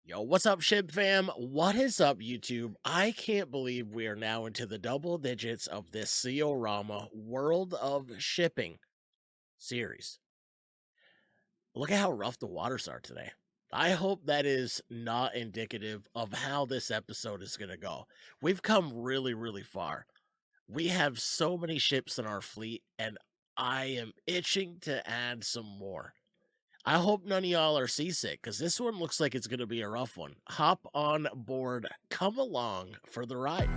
Yo, what's up, ship fam? What is up, YouTube? I can't believe we are now into the double digits of this Seaorama World of Shipping series. Look at how rough the waters are today. I hope that is not indicative of how this episode is going to go. We've come really, really far. We have so many ships in our fleet, and I am itching to add some more. I hope none of y'all are seasick because this one looks like it's going to be a rough one. Hop on board, come along for the ride.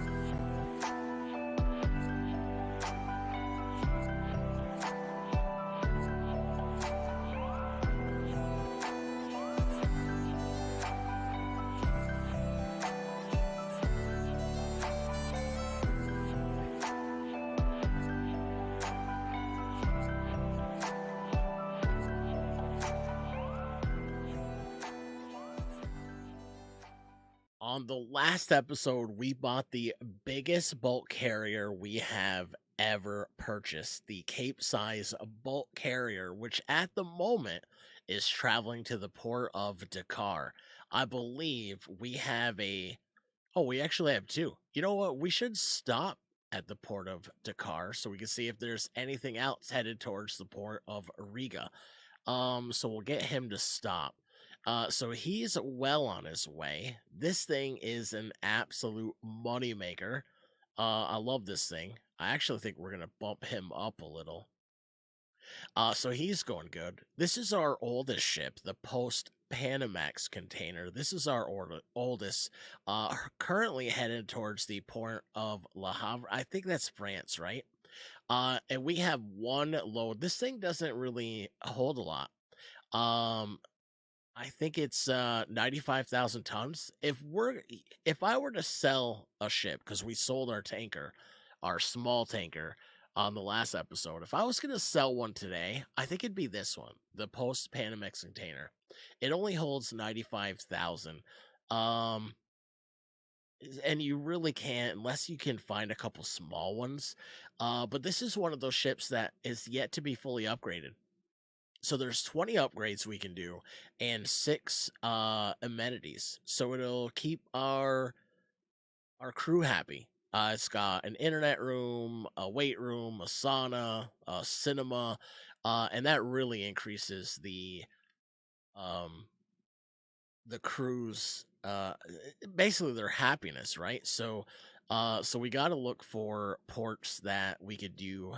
On the last episode, we bought the biggest bulk carrier we have ever purchased, the Cape size bulk carrier, which at the moment is traveling to the port of Dakar. I believe we have a Oh, we actually have two. You know what? We should stop at the port of Dakar so we can see if there's anything else headed towards the port of Riga. So we'll get him to stop. So he's well on his way. This thing is an absolute moneymaker. I love this thing. I actually think we're gonna bump him up a little. So he's going good. This is our oldest ship, the post Panamax container. This is our oldest, currently headed towards the port of Le Havre. I think that's France, right? And we have one load. This thing doesn't really hold a lot. Um, I think it's 95,000 tons. If I were to sell a ship, because we sold our tanker, our small tanker on the last episode, if I was gonna sell one today, I think it'd be this one, the post Panamax container. It only holds 95,000. Um and you really can't unless you can find a couple small ones. But this is one of those ships that is yet to be fully upgraded. So there's 20 upgrades we can do and 6 amenities. So it'll keep our crew happy. It's got an internet room, a weight room, a sauna, a cinema, and that really increases um the crew's basically their happiness, right? So we got to look for ports that we could do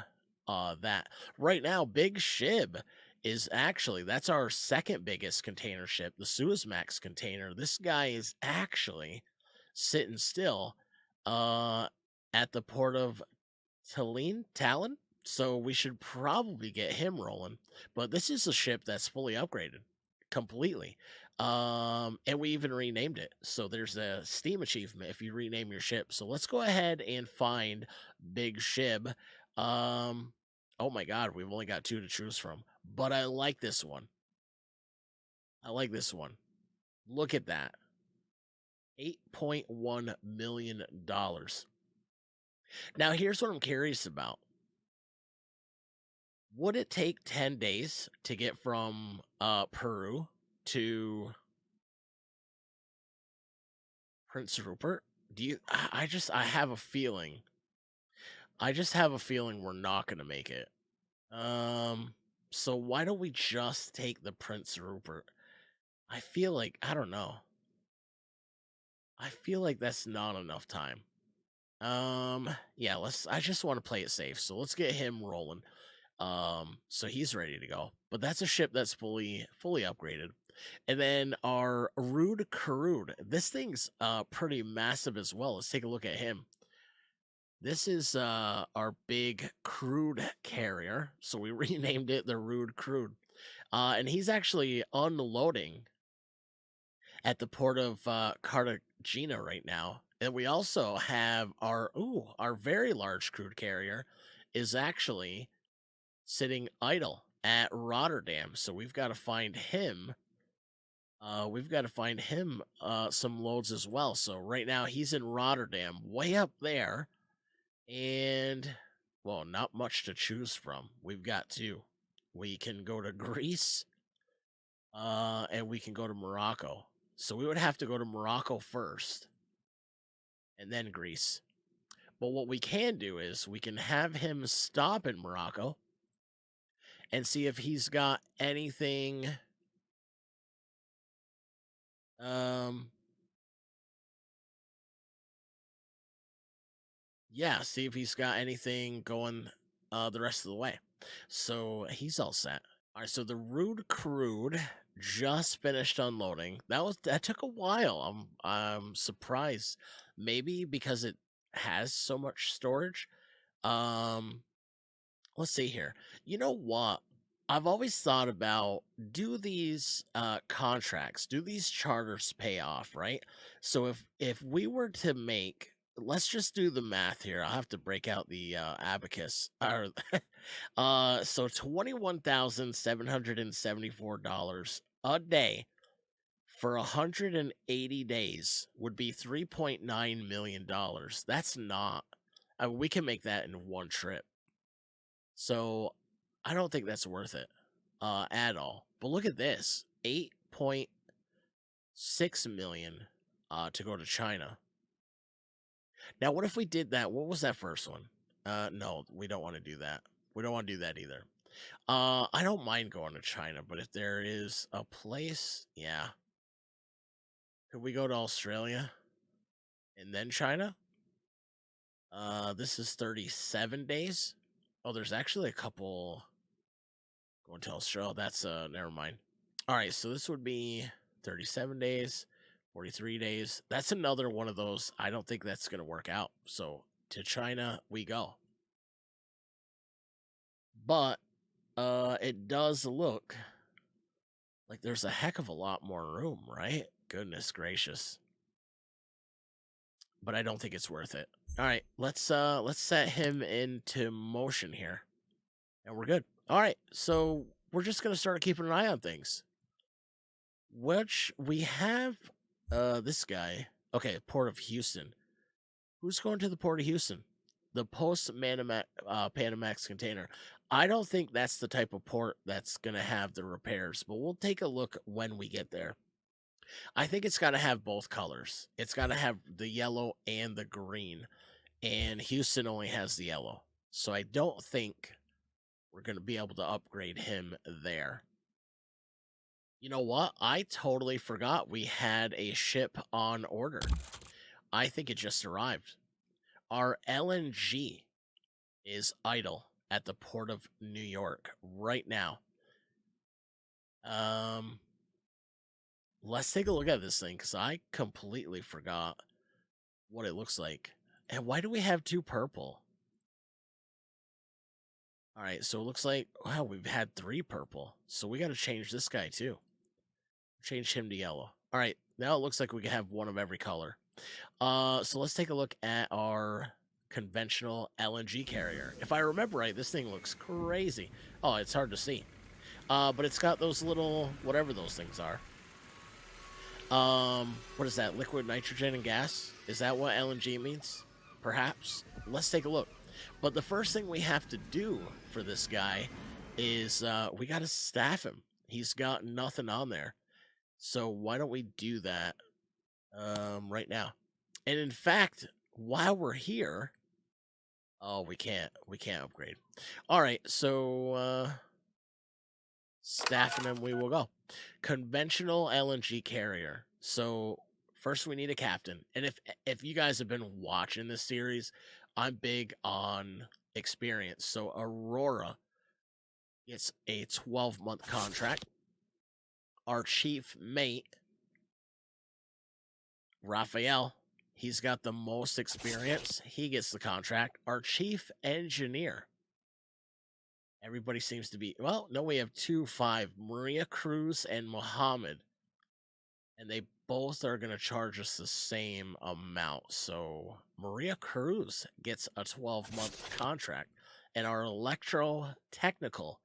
that. Right now Big Shib is actually that's our second biggest container ship, the Suezmax container. This guy is actually sitting still uh at the port of Talon. So we should probably get him rolling. But this is a ship that's fully upgraded completely. And we even renamed it. So there's a Steam achievement if you rename your ship. So let's go ahead and find Big Shib. Oh my god, we've only got two to choose from. But I like this one. I like this one. Look at that. $8.1 million. Now here's what I'm curious about. Would it take 10 days to get from Peru to Prince Rupert? Do you I have a feeling. I just have a feeling we're not going to make it. So why don't we just take the Prince Rupert? I feel like I don't know. I feel like that's not enough time. Yeah, I just want to play it safe. So let's get him rolling. So he's ready to go. But that's a ship that's fully upgraded. And then our Rude Karud. This thing's pretty massive as well. Let's take a look at him. This is our big crude carrier. So we renamed it the Rude Crude. And he's actually unloading at the port of Cartagena right now. And we also have our very large crude carrier is actually sitting idle at Rotterdam. So we've got to find him. We've got to find him some loads as well. So right now he's in Rotterdam, way up there, and well, not much to choose from. We've got two. We can go to Greece, and we can go to Morocco. So we would have to go to Morocco first and then Greece. But what we can do is we can have him stop in Morocco and see if he's got anything. Um, yeah, see if he's got anything going the rest of the way. So he's all set. All right, so the Rude Crude just finished unloading. That took a while. I'm surprised. Maybe because it has so much storage. Um, let's see here. You know what? I've always thought about, do these contracts, do these charters pay off, right? So if we were to make, let's just do the math here. I'll have to break out the abacus. Or so $21,774 a day for 180 days would be $3.9 million. That's not. We can make that in one trip. So I don't think that's worth it at all. But look at this, 8.6 million to go to China. Now, what if we did that? What was that first one? No, we don't want to do that. We don't want to do that either. I don't mind going to China, but if there is a place, yeah. Could we go to Australia and then China? This is 37 days. Oh, there's actually a couple going to Australia. That's never mind. All right, so this would be 37 days, 43 days. That's another one of those. I don't think that's going to work out. So to China we go. But it does look like there's a heck of a lot more room, right? Goodness gracious. But I don't think it's worth it. All right, let's set him into motion here. And we're good. All right, so we're just going to start keeping an eye on things. Which we have this guy. Okay, Port of Houston. Who's going to the Port of Houston? The post Panamax container. I don't think that's the type of port that's going to have the repairs, but we'll take a look when we get there. I think it's got to have both colors. It's got to have the yellow and the green, and Houston only has the yellow. So I don't think we're going to be able to upgrade him there. You know what? I totally forgot we had a ship on order. I think it just arrived. Our LNG is idle at the port of New York right now. Let's take a look at this thing because I completely forgot what it looks like. And why do we have two purple? All right, so it looks like, wow, we've had three purple. So we got to change this guy too. Change him to yellow. All right, now it looks like we can have one of every color. So let's take a look at our conventional LNG carrier. If I remember right, this thing looks crazy. Oh, it's hard to see. But it's got those little, whatever those things are. What is that? Liquid nitrogen and gas? Is that what LNG means? Perhaps. Let's take a look. But the first thing we have to do for this guy is we got to staff him. He's got nothing on there. So why don't we do that right now? And in fact, while we're here, oh, we can't upgrade. All right, so staffing them, we will go. Conventional LNG carrier. So first we need a captain. And if you guys have been watching this series, I'm big on experience. So Aurora gets a 12-month contract. Our chief mate, Raphael, he's got the most experience. He gets the contract. Our chief engineer. Everybody seems to be, well, no, we have 5, Maria Cruz and Mohammed. And they both are going to charge us the same amount. So Maria Cruz gets a 12-month contract. And our electro-technical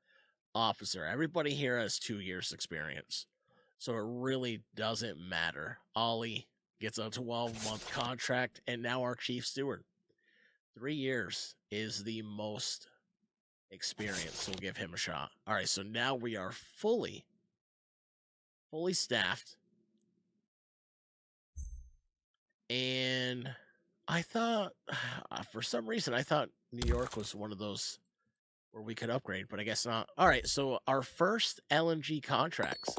officer, everybody here has 2 years experience. So it really doesn't matter. Ollie gets a 12-month contract, and now our chief steward. 3 years is the most experience, so we'll give him a shot. All right, so now we are fully staffed. And I thought, for some reason, I thought New York was one of those where we could upgrade, but I guess not. All right, so our first LNG contracts.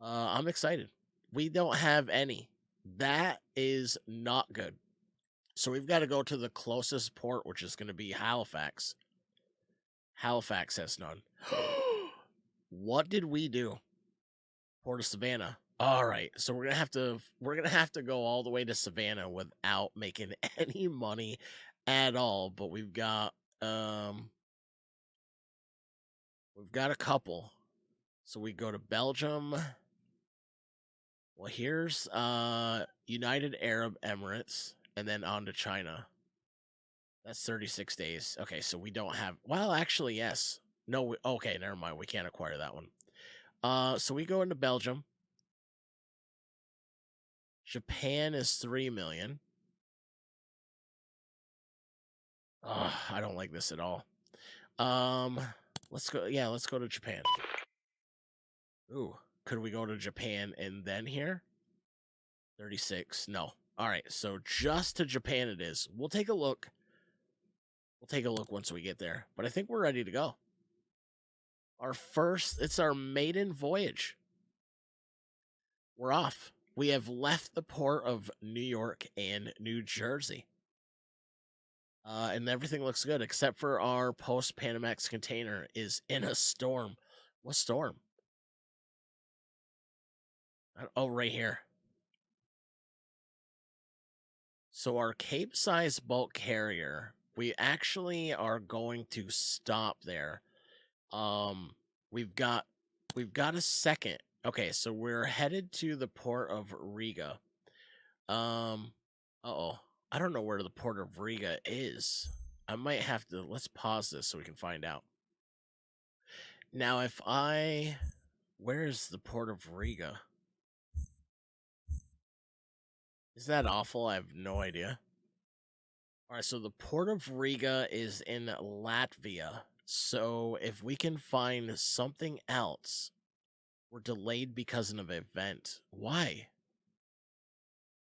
I'm excited. We don't have any. That is not good. So we've got to go to the closest port, which is going to be Halifax. Halifax has none. What did we do? Port of Savannah. All right, so we're gonna have to go all the way to Savannah without making any money at all. But um we've got a couple. So we go to Belgium. Well, here's United Arab Emirates, and then on to China. That's 36 days. Okay, so we don't have. Well, actually, yes. No. Okay, never mind. We can't acquire that one. So we go into Belgium. Japan is 3 million. I don't like this at all. Um, let's go. Yeah, let's go to Japan. Ooh, could we go to Japan and then here? 36. No. All right, so just to Japan it is. We'll take a look. We'll take a look once we get there. But I think we're ready to go. It's our maiden voyage. We're off. We have left the port of New York and New Jersey. And everything looks good except for our post Panamax container is in a storm. What storm? Oh, right here. So our Cape size bulk carrier, we actually are going to stop there. Um, we've got a second. Okay, so we're headed to the port of Riga. Uh-oh. I don't know where the port of Riga is. I might have to let's pause this so we can find out. Now where is the port of Riga? Is that awful? I have no idea. All right, so the port of Riga is in Latvia. So if we can find something else, we're delayed because of an event. Why?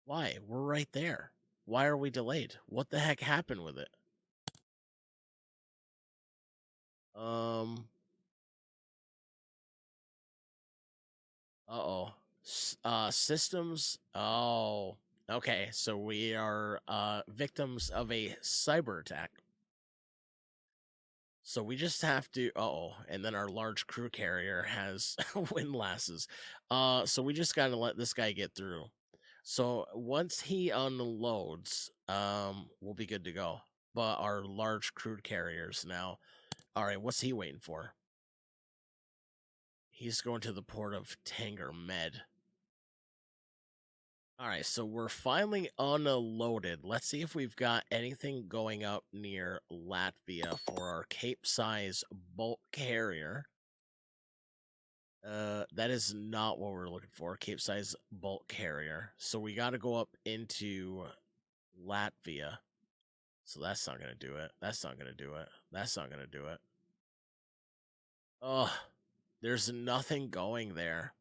Why? We're right there. Why are we delayed? What the heck happened with it? Um. Uh-oh. Systems. Oh. Okay, so we are victims of a cyber attack. So we just have to and then our large crew carrier has windlasses. So we just gotta let this guy get through. So once he unloads, we'll be good to go. But our large crude carriers now. All right, what's he waiting for? He's going to the port of Tanger Med. All right, so we're finally unloaded. Let's see if we've got anything going up near Latvia for our Cape size bulk carrier. That is not what we're looking for. Cape size bulk carrier. So we got to go up into Latvia. So that's not gonna do it. That's not gonna do it. That's not gonna do it. Oh, there's nothing going there.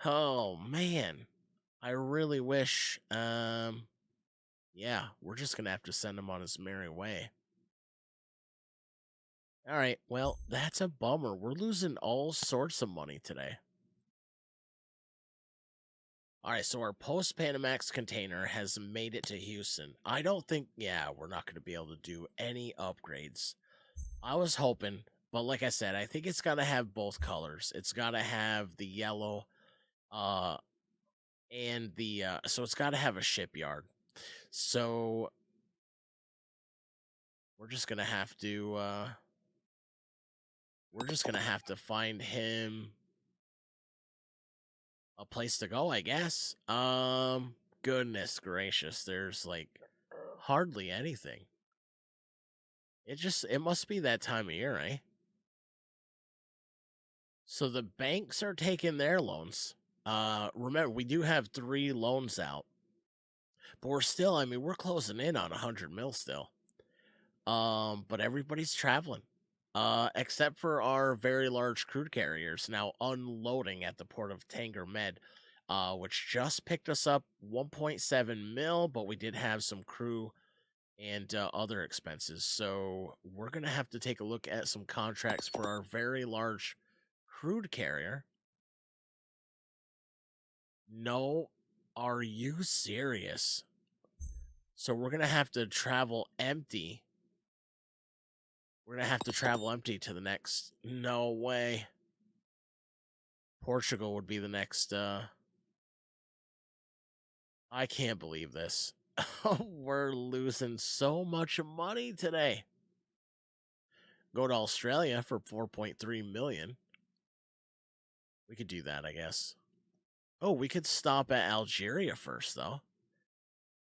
Oh man, I really wish. Yeah, we're just gonna have to send him on his merry way. All right, well, that's a bummer. We're losing all sorts of money today. All right, so our post Panamax container has made it to Houston. I don't think, yeah, we're not going to be able to do any upgrades. I was hoping, but like I said, I think it's got to have both colors. It's got to have the yellow, uh, and so it's got to have a shipyard. So we're just gonna have to, find him a place to go, I guess. Goodness gracious, there's like hardly anything. It must be that time of year, eh? So the banks are taking their loans. Remember, we do have 3 loans out, but we're closing in on 100 mil still. But everybody's traveling. Except for our very large crude carriers now unloading at the port of Tanger Med. which just picked us up 1.7 mil, but we did have some crew and other expenses. So we're going to have to take a look at some contracts for our very large crude carrier. No, are you serious? So we're going to have to travel empty. We're going to have to travel empty to the next. No way. Portugal would be the next. I can't believe this. We're losing so much money today. Go to Australia for 4.3 million. We could do that, I guess. Oh, we could stop at Algeria first, though.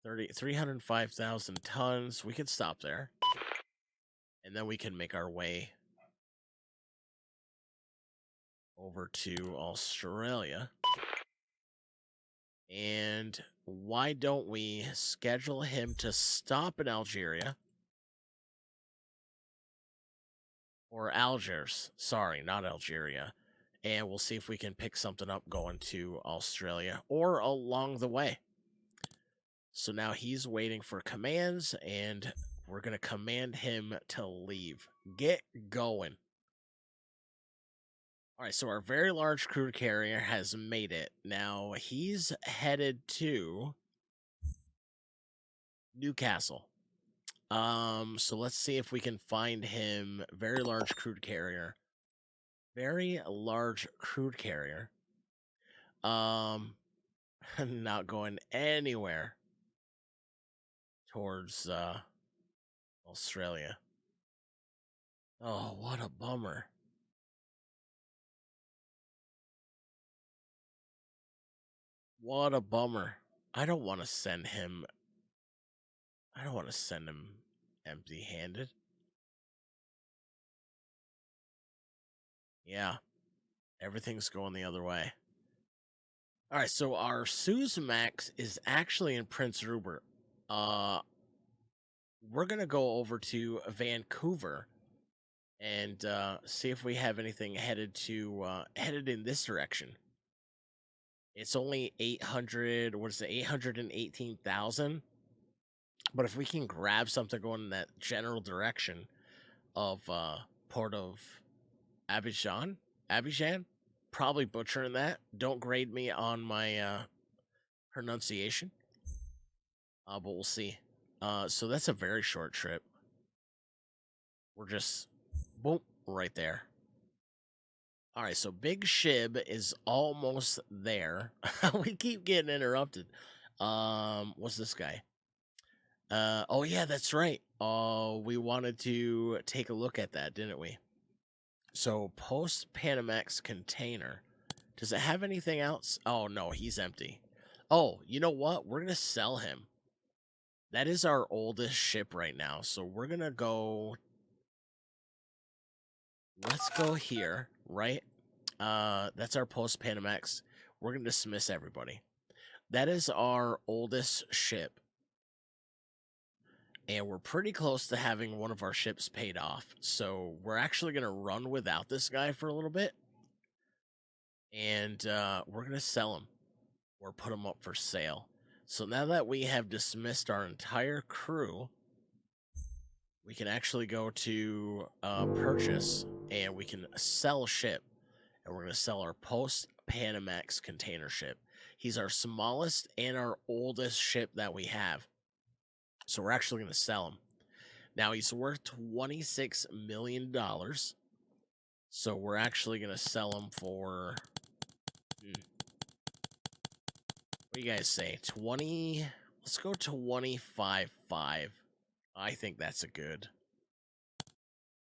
305,000 tons. We could stop there. And then we can make our way over to Australia. And why don't we schedule him to stop in Algeria? Or Algiers. Sorry, not Algeria. And we'll see if we can pick something up going to Australia or along the way. So now he's waiting for commands, and we're going to command him to leave. Get going. All right, so our very large crude carrier has made it. Now he's headed to Newcastle. So let's see if we can find him. Very large crude carrier. Very large crude carrier. Not going anywhere towards Australia. Oh, what a bummer. What a bummer. I don't want to send him. I don't want to send him empty-handed. Yeah, everything's going the other way. All right, so our Suezmax is actually in Prince Rupert. We're gonna go over to Vancouver and see if we have anything headed in this direction. It's only 800. What is it? 818,000. But if we can grab something going in that general direction of Port of Abidjan, probably butchering that. Don't grade me on my pronunciation. But we'll see. So that's a very short trip. We're just boom right there. All right, so Big Shib is almost there. We keep getting interrupted. What's this guy? Oh yeah, that's right. We wanted to take a look at that, didn't we? So post Panamax container. Does it have anything else? Oh no, he's empty. Oh, you know what? We're gonna sell him. That is our oldest ship right now. So we're gonna go. Let's go here, right? That's our post Panamax. We're gonna dismiss everybody. That is our oldest ship. And we're pretty close to having one of our ships paid off. So we're actually going to run without this guy for a little bit. And we're going to sell him or put him up for sale. So now that we have dismissed our entire crew, we can actually go to purchase and we can sell a ship. And we're going to sell our post-Panamax container ship. He's our smallest and our oldest ship that we have. So we're actually going to sell him. Now he's worth $26 million. So we're actually going to sell him for, what do you guys say? 20, let's go 25.5. I think that's a good.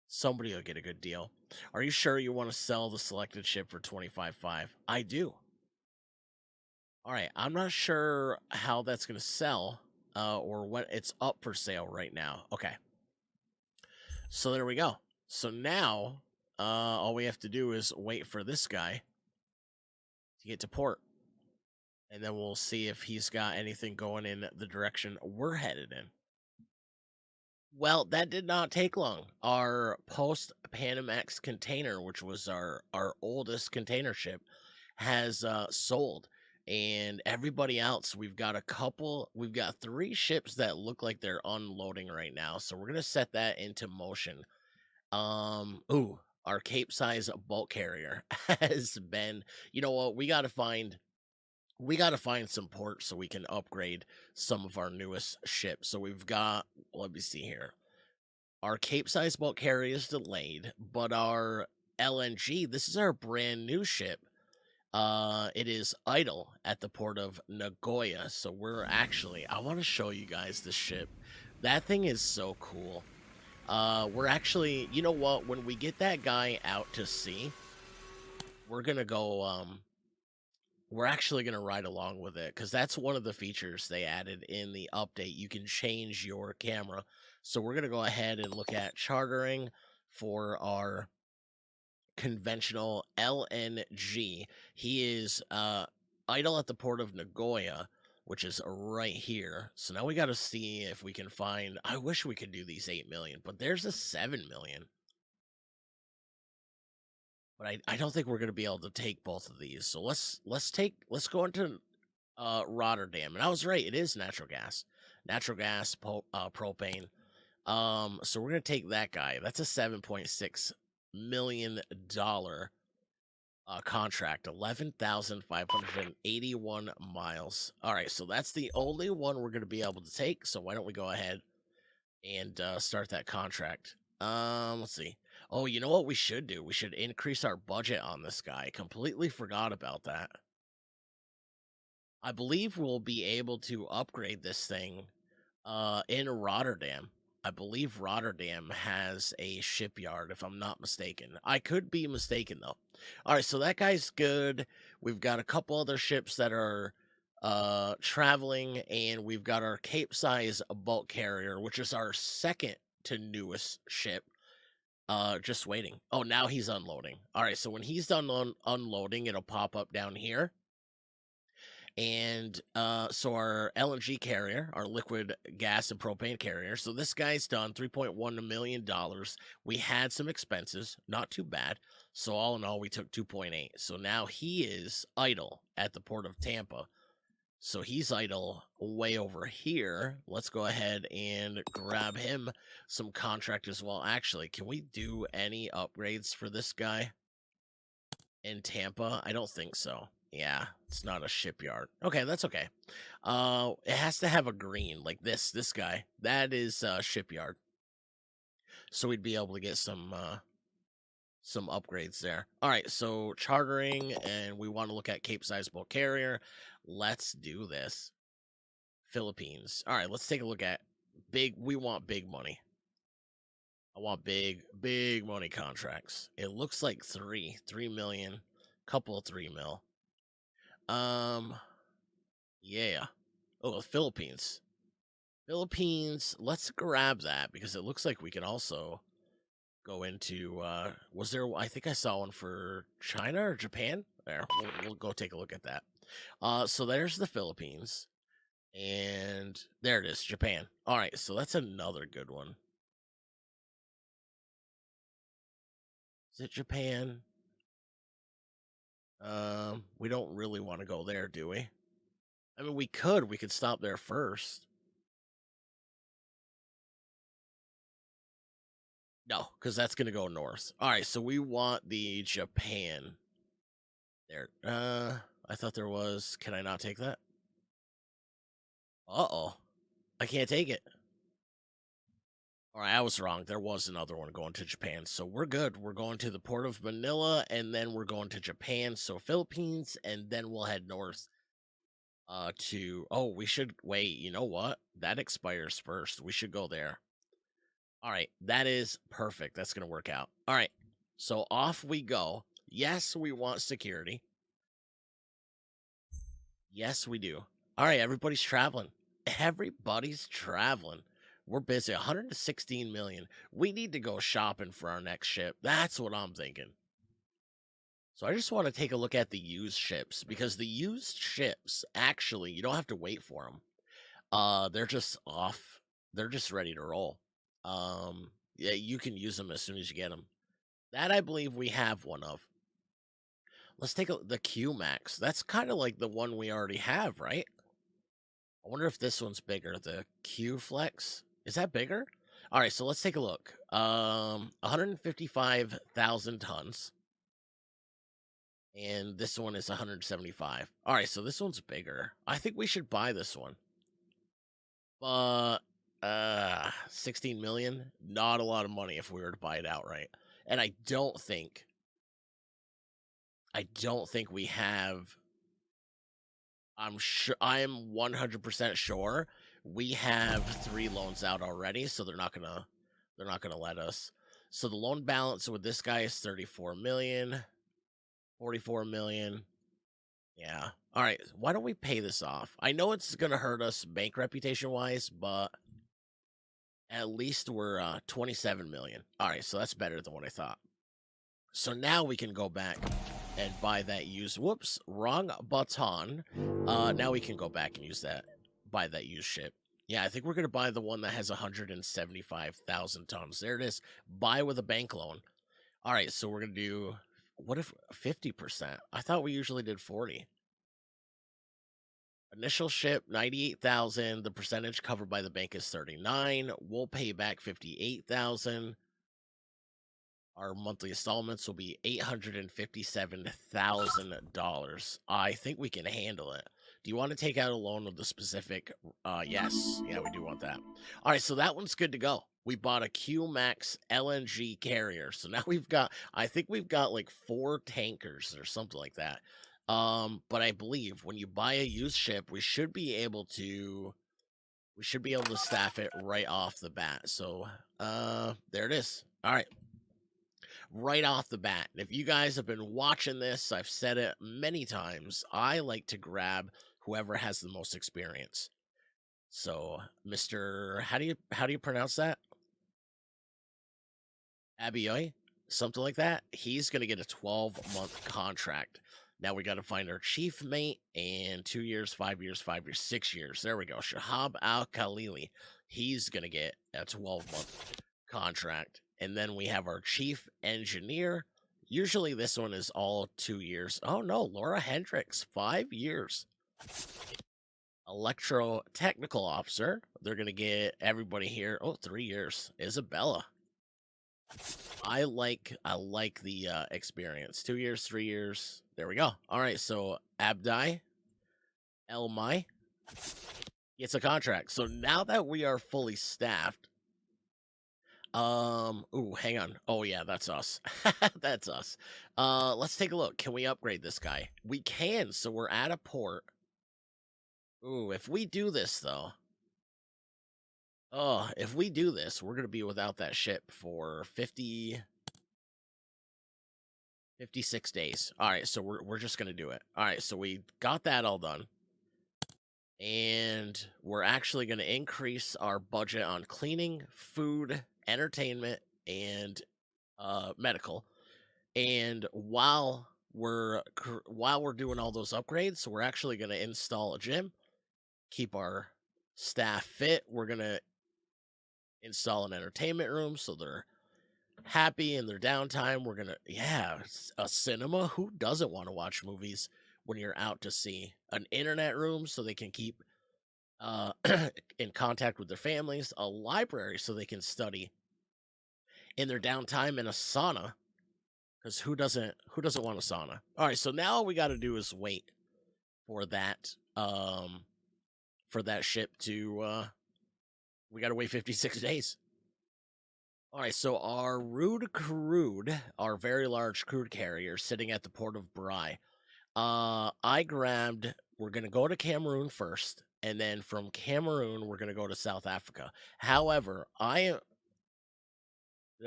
Somebody will get a good deal. Are you sure you want to sell the selected ship for 25.5? I do. All right, I'm not sure how that's going to sell. Or when it's up for sale right now. Okay. So there we go. So now, all we have to do is wait for this guy to get to port. And then we'll see if he's got anything going in the direction we're headed in. Well, that did not take long. Our post-Panamax container, which was our oldest container ship, has sold. And everybody else, we've got 3 ships that look like they're unloading right now, so we're gonna set that into motion. Ooh, our Cape-size bulk carrier has been you know what, we gotta find some ports so we can upgrade some of our newest ships. So we've got let me see here. Our Cape-size bulk carrier is delayed, but our LNG, this is our brand new ship. It is idle at the port of Nagoya. So I want to show you guys this ship. That thing is so cool. We're actually, you know what? When we get that guy out to sea, we're gonna go. We're actually gonna ride along with it because that's one of the features they added in the update. You can change your camera. So we're gonna go ahead and look at chartering for our conventional LNG. He is idle at the port of Nagoya, which is right here. So now we got to see if we can find. I wish we could do these 8 million, but there's a 7 million. But I don't think we're going to be able to take both of these. So let's go into Rotterdam. And I was right, it is natural gas. Natural gas, propane. So we're going to take that guy. That's a $7.6 million contract, 11,581 miles. All right, so that's the only one we're going to be able to take. So why don't we go ahead and start that contract? Let's see. Oh, you know what we should do? We should increase our budget on this guy. Completely forgot about that. I believe we'll be able to upgrade this thing in Rotterdam. I believe Rotterdam has a shipyard, if I'm not mistaken. I could be mistaken though. All right, so that guy's good. We've got a couple other ships that are traveling, and we've got our Cape-size bulk carrier, which is our second to newest ship. Just waiting. Oh, now he's unloading. All right, so when he's done unloading, it'll pop up down here. And so our LNG carrier, our liquid gas and propane carrier. So this guy's done $3.1 million. We had some expenses, not too bad. So all in all, we took 2.8. So now he is idle at the port of Tampa. So he's idle way over here. Let's go ahead and grab him some contract as well. Actually, can we do any upgrades for this guy in Tampa? I don't think so. Yeah, it's not a shipyard. Okay, that's okay. It has to have a green like this guy. That is shipyard. So we'd be able to get some upgrades there. All right, so chartering, and we want to look at Cape-size bulk carrier. Let's do this. Philippines. All right, let's take a look at we want big money. I want big money contracts. It looks like 3 million, couple of 3 mil. Yeah. Oh, Philippines. Philippines, let's grab that because it looks like we can also go into was there I think I saw one for China or Japan? There. We'll go take a look at that. So there's the Philippines. And there it is, Japan. All right, so that's another good one. Is it Japan? We don't really want to go there, do we? I mean, we could. We could stop there first. No, because that's gonna go north. All right, so we want the Japan. There. I thought there was. Can I not take that? Uh-oh. I can't take it. All right, I was wrong. There was another one going to Japan. So we're good. We're going to the port of Manila, and then we're going to Japan. So Philippines, and then we'll head north to oh, we should wait, you know what? That expires first. We should go there. All right, that is perfect. That's going to work out. All right. So off we go. Yes, we want security. Yes, we do. All right, everybody's traveling. Everybody's traveling. We're busy. 116 million. We need to go shopping for our next ship. That's what I'm thinking. So I just want to take a look at the used ships because the used ships actually you don't have to wait for them. They're just off. They're just ready to roll. Yeah, you can use them as soon as you get them. That I believe we have one of. Let's take the Q Max. That's kind of like the one we already have, right? I wonder if this one's bigger. The Q Flex. Is that bigger? All right, so let's take a look. 155,000 tons. And this one is 175. All right, so this one's bigger. I think we should buy this one. But 16 million, not a lot of money if we were to buy it outright. And I don't think we have I'm 100% sure we have 3 loans out already, so they're not gonna let us. So the loan balance with this guy is 34 million, 44 million. Yeah. All right. Why don't we pay this off? I know it's gonna hurt us bank reputation wise, but at least we're 27 million. All right, so that's better than what I thought. So now we can go back and buy that used. Whoops, wrong baton. Now we can go back and buy that used ship. Yeah, I think we're gonna buy the one that has 175,000 tons. There it is. Buy with a bank loan. All right, so we're gonna do. What if 50%? I thought we usually did 40. Initial ship 98,000. The percentage covered by the bank is 39. We'll pay back 58,000. Our monthly installments will be $857,000. I think we can handle it. Do you want to take out a loan with the specific? Yes. Yeah, we do want that. All right, so that one's good to go. We bought a Q-Max LNG carrier. So now I think we've got like 4 tankers or something like that. But I believe when you buy a used ship, we should be able to staff it right off the bat. So, there it is. All right, right off the bat. And if you guys have been watching this, I've said it many times. I like to grab whoever has the most experience. So, Mr. How do you pronounce that? Abioy? Something like that. He's gonna get a 12-month contract. Now we got to find our chief mate and 2 years, 5 years, 5 years, 6 years. There we go. Shahab Al Khalili. He's gonna get a 12-month contract. And then we have our chief engineer. Usually this one is all 2 years. Oh no, Laura Hendricks, 5 years. Electro technical officer. They're gonna get everybody here. Oh, 3 years. Isabella. I like the experience. 2 years, 3 years. There we go. All right, so Abdi Elmai gets a contract. So now that we are fully staffed, ooh, hang on. Oh yeah, that's us. That's us. Let's take a look. Can we upgrade this guy? We can, so we're at a port. Ooh, if we do this though. Oh, if we do this, we're gonna be without that ship for 56 days. All right, so we're just gonna do it. All right, so we got that all done. And we're actually going to increase our budget on cleaning, food, entertainment, and medical. And while we're doing all those upgrades, we're actually going to install a gym, keep our staff fit. We're going to install an entertainment room so they're happy in their downtime. We're going to a cinema. Who doesn't want to watch movies when you're out to sea? An internet room so they can keep uh, in contact with their families, a library so they can study in their downtime, and a sauna because who doesn't want a sauna? All right, so now all we got to do is wait for that ship to we got to wait 56 days. All right, so our our very large crude carrier sitting at the port of Brai. We're going to go to Cameroon first, and then from Cameroon, we're going to go to South Africa. However, did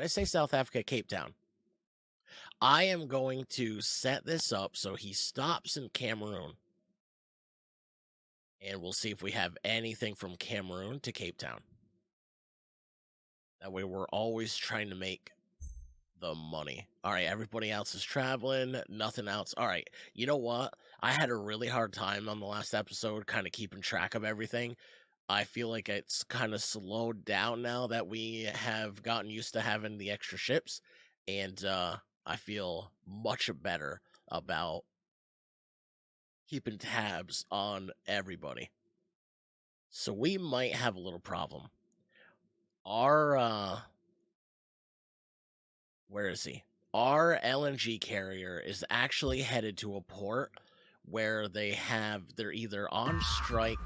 I say South Africa, Cape Town? I am going to set this up so he stops in Cameroon, and we'll see if we have anything from Cameroon to Cape Town. That way, we're always trying to make the money. All right, everybody else is traveling, nothing else. All right, you know what? I had a really hard time on the last episode kind of keeping track of everything. I feel like it's kind of slowed down now that we have gotten used to having the extra ships, and I feel much better about keeping tabs on everybody. So we might have a little problem. Our where is he? Our LNG carrier is actually headed to a port where they're either on strike,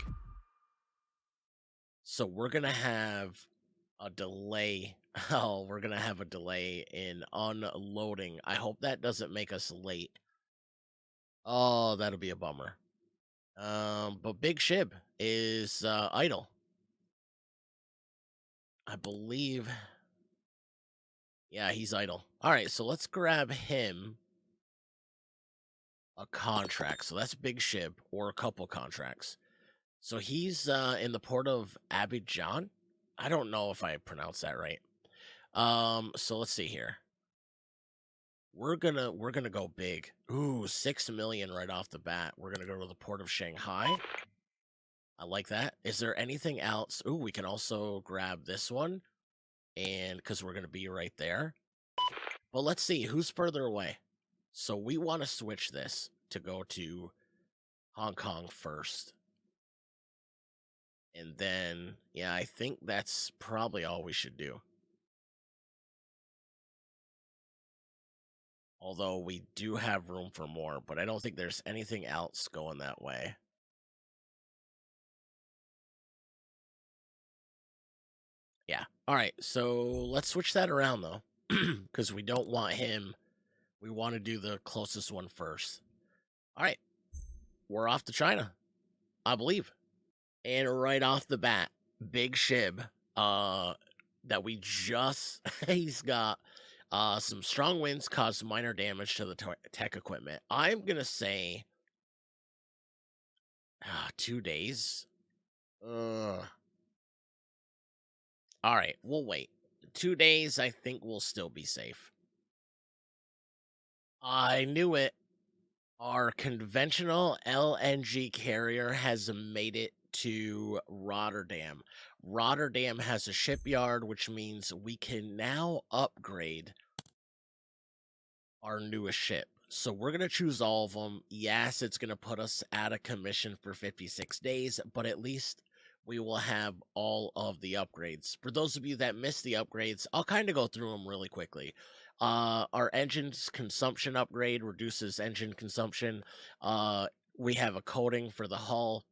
so we're gonna have a delay. Oh, we're gonna have a delay in unloading. I hope that doesn't make us late. Oh, that'll be a bummer. But Big Shib is idle. I believe. Yeah, he's idle. All right, so let's grab him a contract. So that's Big Shib or a couple contracts. So he's in the port of Abidjan. I don't know if I pronounced that right. So let's see here. We're gonna go big. Ooh, 6 million right off the bat. We're gonna go to the port of Shanghai. I like that. Is there anything else? Ooh, we can also grab this one, and because we're gonna be right there. But let's see who's further away. So we want to switch this to go to Hong Kong first. And then, yeah, I think that's probably all we should do. Although we do have room for more, but I don't think there's anything else going that way. Yeah. All right. So let's switch that around though, because we don't want him. We want to do the closest one first. All right. We're off to China, I believe. And right off the bat, Big Shib, that we just he's got some strong winds caused minor damage to the tech equipment. I'm gonna say 2 days. All right, we'll wait. 2 days, I think we'll still be safe. I knew it. Our conventional LNG carrier has made it to Rotterdam. Rotterdam has a shipyard, which means we can now upgrade our newest ship. So we're going to choose all of them. Yes, it's going to put us out of commission for 56 days, but at least we will have all of the upgrades. For those of you that missed the upgrades, I'll kind of go through them really quickly. Our engine's consumption upgrade reduces engine consumption. We have a coating for the hull,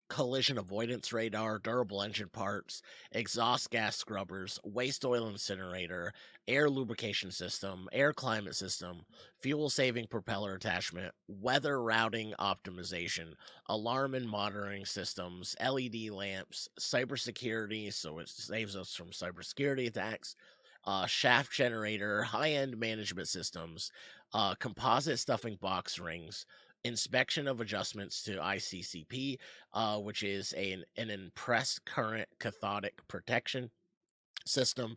collision avoidance radar, durable engine parts, exhaust gas scrubbers, waste oil incinerator, air lubrication system, air climate system, fuel saving propeller attachment, weather routing optimization, alarm and monitoring systems, LED lamps, cybersecurity, so it saves us from cybersecurity attacks. Shaft generator, high end management systems, composite stuffing box rings, inspection of adjustments to ICCP, which is an impressed current cathodic protection system,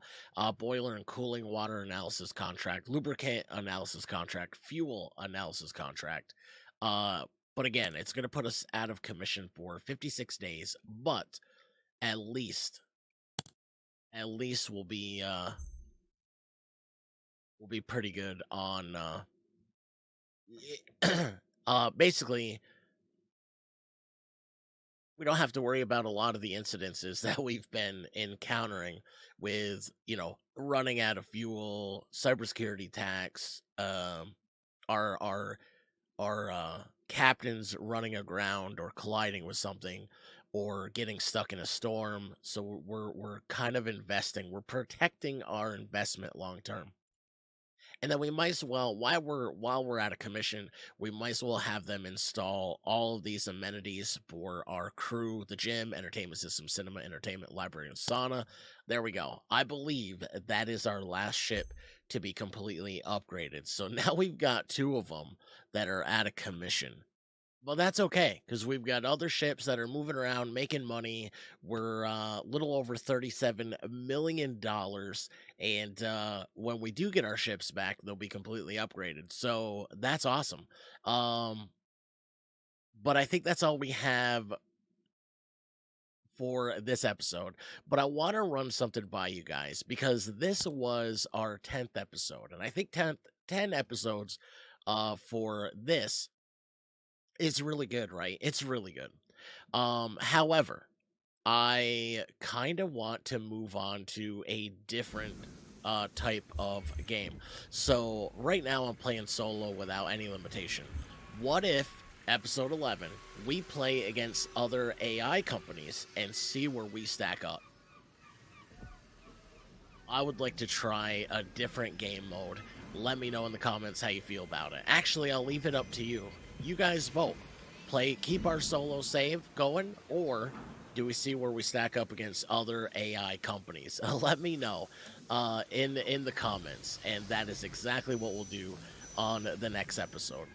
boiler and cooling water analysis contract, lubricant analysis contract, fuel analysis contract. But again, it's going to put us out of commission for 56 days, but at least we'll be pretty good on basically we don't have to worry about a lot of the incidences that we've been encountering with, running out of fuel, cybersecurity attacks, our captains running aground or colliding with something or getting stuck in a storm. So we're kind of investing. We're protecting our investment long term. And then we might as well, while we're out of commission, we might as well have them install all of these amenities for our crew: the gym, entertainment system, cinema, entertainment, library, and sauna. There we go. I believe that is our last ship to be completely upgraded. So now we've got two of them that are out of commission. Well, that's okay because we've got other ships that are moving around, making money. We're little over $37 million, and when we do get our ships back, they'll be completely upgraded. So that's awesome. Um, but I think that's all we have for this episode. But I want to run something by you guys because this was our 10th episode, and I think 10 episodes for this is really good, right? It's really good. However, I kind of want to move on to a different type of game. So right now I'm playing solo without any limitation. What if episode 11 we play against other AI companies and see where we stack up? I would like to try a different game mode. Let me know in the comments how you feel about it. Actually, I'll leave it up to you. You guys vote. Keep our solo save going, or do we see where we stack up against other AI companies? Let me know in the comments, and that is exactly what we'll do on the next episode.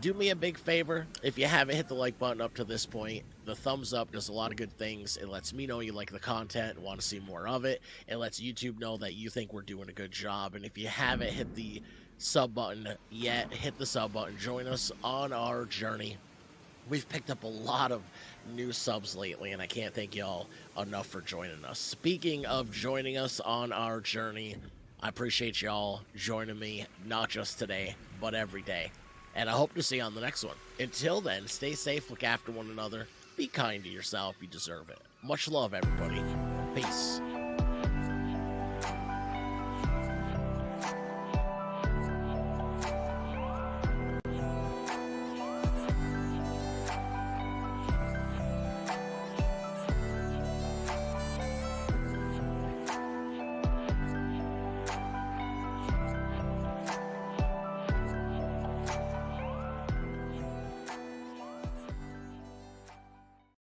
Do me a big favor. If you haven't hit the like button up to this point, the thumbs up does a lot of good things. It lets me know you like the content and want to see more of it. It lets YouTube know that you think we're doing a good job. And if you haven't hit the sub button yet, hit the sub button. Join us on our journey. We've picked up a lot of new subs lately, and I can't thank y'all enough for joining us. Speaking of joining us on our journey, I appreciate y'all joining me, not just today, but every day. And I hope to see you on the next one. Until then, stay safe, look after one another, be kind to yourself, you deserve it. Much love, everybody. Peace.